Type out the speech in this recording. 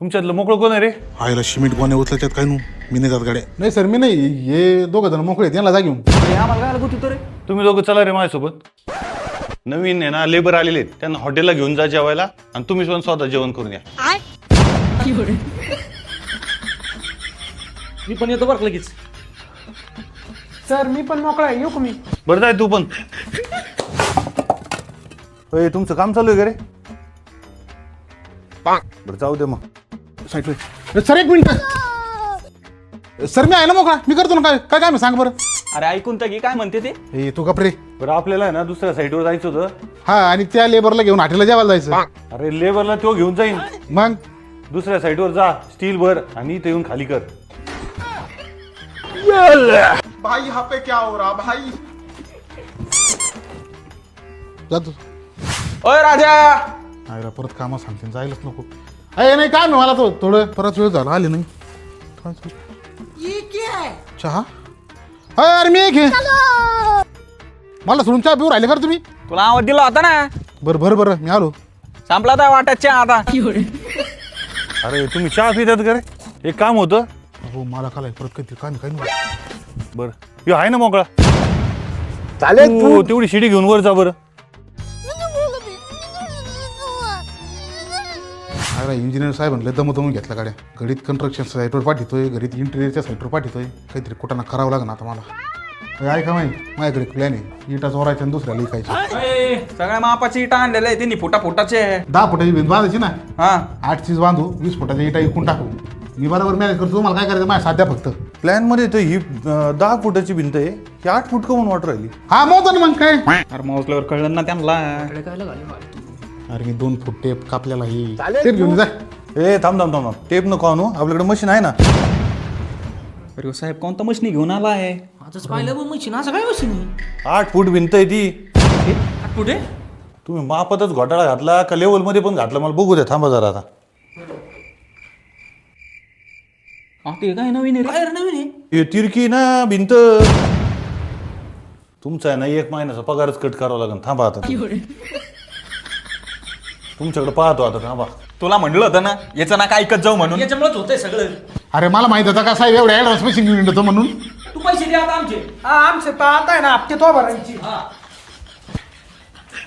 तुमच्यातलं मोकळं कोण आहे रे? आईला सिमेंट गोण्या उचलायच्यात काय नू मी नाही जात गाड्या. नाही सर मी नाही, हे दोघं जण मोकळे आहेत, यांना जा घेऊन. आम्हाला काय लागत होतं रे? तुम्ही लोक चला रे माझ्यासोबत. नवीन आहे ना लेबर आलेले आहेत, त्यांना हॉटेलला घेऊन जा जेवायला आणि तुम्ही पण स्वतः जेवण करून या. मी पण येतो बरं लगेच. सर मी पण मोकळा आहे, येऊ का मी? बरं जाय तू पण. होय तुमचं काम चालू आहे का रे? बरं जाऊ दे मग. सर एक मिनिट सर, मी आहे ना मोकळा, मी करतो ना. काय काय काम आहे सांग बरं. अरे ऐकून तर घे काय म्हणते ते. हे तू गप रे. बरं आपल्याला आहे ना दुसऱ्या साईडवर जायचं होतं. हा, आणि त्या लेबरला घेऊन हॉटेलला जेवायला जायचं. अरे लेबरला तो घेऊन जाईन. मग दुसऱ्या साईडवर जा, स्टील भर आणि इथे येऊन खाली कर. भाई यहाँ पे क्या हो रहा भाई? जातो. ओय राजा, आईला परत कामं सांगते, जायलाच नको. अरे नाही काम आहे मला, तो थोडं परत वेळ झाला, आले नाही. चहा अरे मी एक मला सोडून चहा पिऊ राहिले का तुम्ही? तुला आवाज दिला होता ना. बरं मी आलो. संपला तर वाटत चहा आता. अरे तुम्ही चहा पितात का रे? एक काम होतं. हो मला काय परत कधी काय काय नाही. बरं हे आहे ना मोकळा. चालेल तू तेवढी शिडी घेऊन वर जा बरं. अरे इंजिनियर साहेब म्हणलं दमून घेतला गाड्या. घडीत कन्स्ट्रक्शन साईटवर पाठवतोय, घडीत इंटिरियरच्या साईटवर पाठवतोय. काहीतरी कुठं करावं लागणार आता मला. ऐका माहिती माझ्याकडे प्लॅन आहे, इटा चोरायच्या आणि दुसऱ्याला लिकायची. सगळ्या मापाची इटा आणलेल्या आहे त्यांनी, फुटाचे. 10 फुटाची भिंत बांधायची ना. हा 8 चीज बांधू, 20 फुटाच्या इटा इकून टाकू. मी बरोबर मॅनेज करतो. तुम्हाला काय करायचं माझ्या साध्या फक्त. प्लॅन मध्ये तर ही 10 फुटाची भिंत आहे, ही 8 फूट का म्हणून वाटू राहिली. हा मोजतो ना मग काय. अरे मोजल्यावर कळलं ना त्यांना. अरे मी 2 फूट टेप कापलेला ही टेप घेऊन जा. ए थांब टेप नको आणू, आपल्याकडे मशीन आहे ना. अरे साहेब कोणता मशीन घेऊन आला आहे? आजच पाहिलं बघ मशीन, असं काय मशीन? 8 फूट भिंत आहे ती. कुठे? तुम्ही मापातच घोटाळा घातला का लेवल मध्ये पण घातला मला बघू द्या. थांबा जरा आता. ते काय नवीन आहे? काय नवीन आहे? हे तिरकी ना भिंत. तुमचा आहे ना 1 महिन्याचा पगारच कट करावा लागेल. थांबा आता. तुमच्याकडे पाहतो आता. थांबा. तुला म्हणलं होतं ना याचं ना काय ऐकत जाऊ म्हणून. याच्यामुळेच होतंय सगळं. अरे मला माहित होता का साहेब एवढ्या ऍडव्हान्स मशीन घेऊन येतो म्हणून. तू पैसे द्या आता आमचे. हा आमचे तर आता आहे ना हप्ते तो भरायची.